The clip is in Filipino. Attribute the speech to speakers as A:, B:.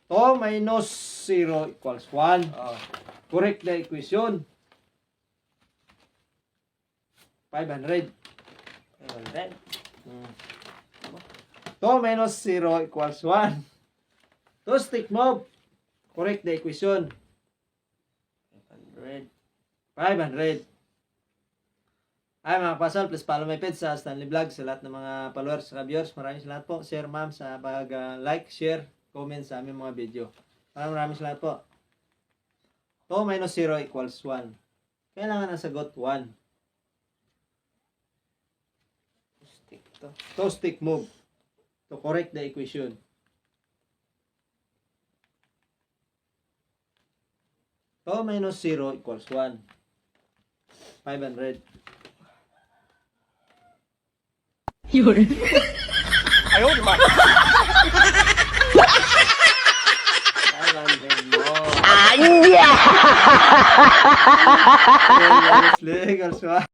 A: 2 minus 0 equals 1.
B: Oh.
A: Correct the equation. 500.
B: 500.
A: 2 minus 0 equals 1. To stick move. Correct the equation.
B: 500.
A: 500. Ay mga pasal, please follow my page sa Stanley Vlog sa lahat ng mga followers sa viewers. Maraming salamat po, sir, ma'am, sa pag-like, share, comment sa aming mga video. Maraming salamat po. 2 minus 0 equals 1. Kailangan ang sagot 1.
B: Stick to.
A: To stick move. To correct the equation. To minus 0 equals 1. 500.
C: Yun.
B: Ayaw, di ba? 500 mo.
C: Anya!
A: Equals 1.